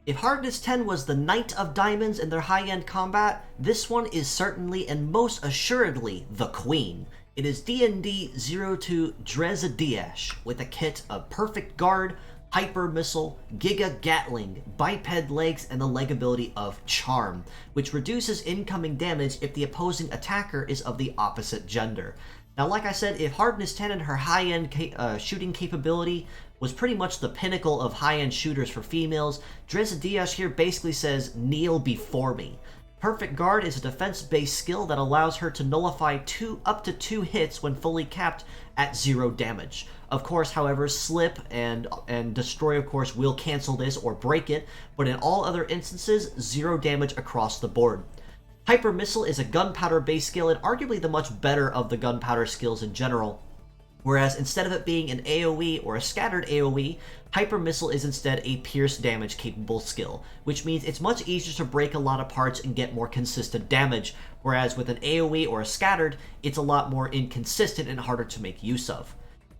If Hardness 10 was the Knight of Diamonds in their high-end combat, this one is certainly and most assuredly the Queen. It is DND02 Drezediech with a kit of Perfect Guard, Hyper Missile, Giga Gatling, biped legs, and the leg ability of Charm, which reduces incoming damage if the opposing attacker is of the opposite gender. Now, like I said, if Hardness 10 and her high-end shooting capability was pretty much the pinnacle of high-end shooters for females, Drezediech here basically says, kneel before me. Perfect Guard is a defense-based skill that allows her to nullify up to 2 hits when fully capped at 0 damage. Of course, however, Slip and Destroy, of course, will cancel this or break it, but in all other instances, 0 damage across the board. Hyper Missile is a gunpowder-based skill and arguably the much better of the gunpowder skills in general. Whereas instead of it being an AoE or a scattered AoE, Hyper Missile is instead a pierce damage capable skill, which means it's much easier to break a lot of parts and get more consistent damage, whereas with an AoE or a scattered, it's a lot more inconsistent and harder to make use of.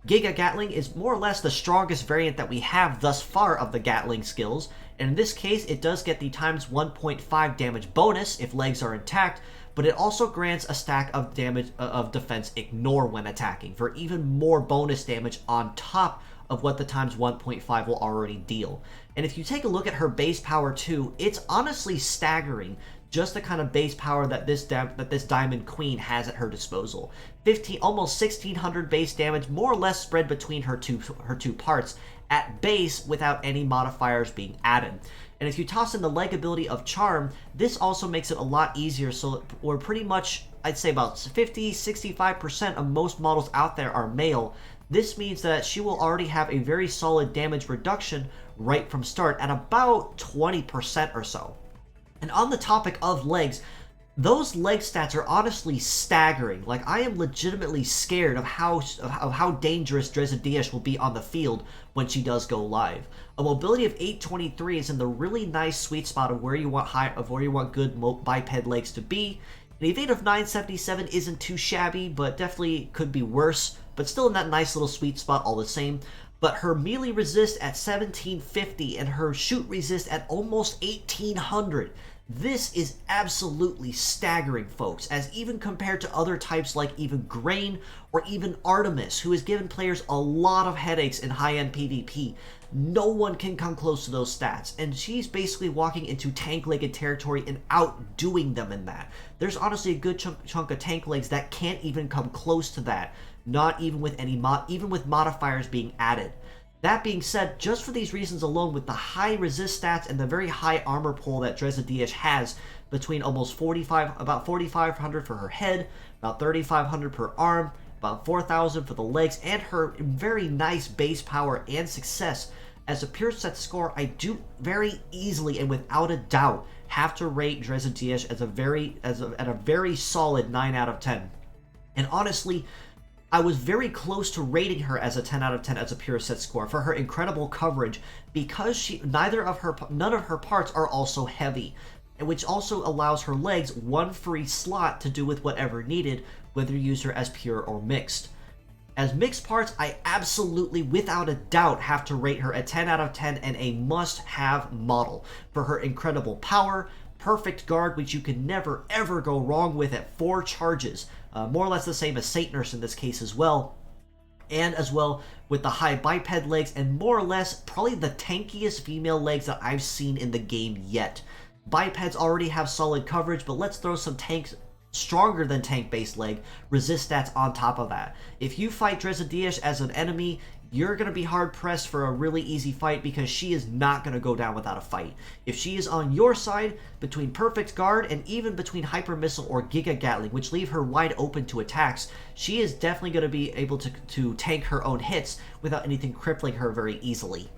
Giga Gatling is more or less the strongest variant that we have thus far of the Gatling skills, and in this case it does get the times 1.5 damage bonus if legs are intact, but it also grants a stack of damage of defense ignore when attacking for even more bonus damage on top of what the times 1.5 will already deal. And if you take a look at her base power too, it's honestly staggering just the kind of base power that this Diamond Queen has at her disposal. Almost 1600 base damage, more or less spread between her two parts at base without any modifiers being added. And if you toss in the leg ability of Charm, this also makes it a lot easier, so we're pretty much, I'd say about 50-65% of most models out there are male. This means that she will already have a very solid damage reduction right from start at about 20% or so. And on the topic of legs, those leg stats are honestly staggering. Like, I am legitimately scared of how dangerous Drezediech will be on the field when she does go live. A mobility of 823 is in the really nice sweet spot of where you want good biped legs to be. An evade of 977 isn't too shabby, but definitely could be worse, but still in that nice little sweet spot all the same. But her melee resist at 1750 and her shoot resist at almost 1800. This is absolutely staggering, folks, as even compared to other types like even Grain or even Artemis, who has given players a lot of headaches in high-end PvP, no one can come close to those stats, and she's basically walking into tank-legged territory and outdoing them in that. There's honestly a good chunk of tank legs that can't even come close to that, not even with even with modifiers being added. That being said, just for these reasons alone, with the high resist stats and the very high armor pull that Drezediech has, between about 4,500 for her head, about 3,500 per arm, about 4,000 for the legs, and her very nice base power and success, as a pure set score, I do very easily and without a doubt have to rate Drezediech at a very solid 9 out of 10. And honestly, I was very close to rating her as a 10 out of 10 as a pure set score for her incredible coverage, because none of her parts are also heavy, which also allows her legs one free slot to do with whatever needed, whether you use her as pure or mixed. As mixed parts, I absolutely, without a doubt, have to rate her a 10 out of 10 and a must-have model for her incredible power, Perfect Guard, which you can never ever go wrong with at 4 charges, more or less the same as Saint Nurse in this case as well, and as well with the high biped legs, and more or less probably the tankiest female legs that I've seen in the game yet. Bipeds already have solid coverage, but let's throw some stronger than tank-based leg resist stats on top of that. If you fight Drezediech as an enemy, you're going to be hard-pressed for a really easy fight, because she is not going to go down without a fight. If she is on your side, between Perfect Guard and even between Hyper Missile or Giga Gatling, which leave her wide open to attacks, she is definitely going to be able to tank her own hits without anything crippling her very easily.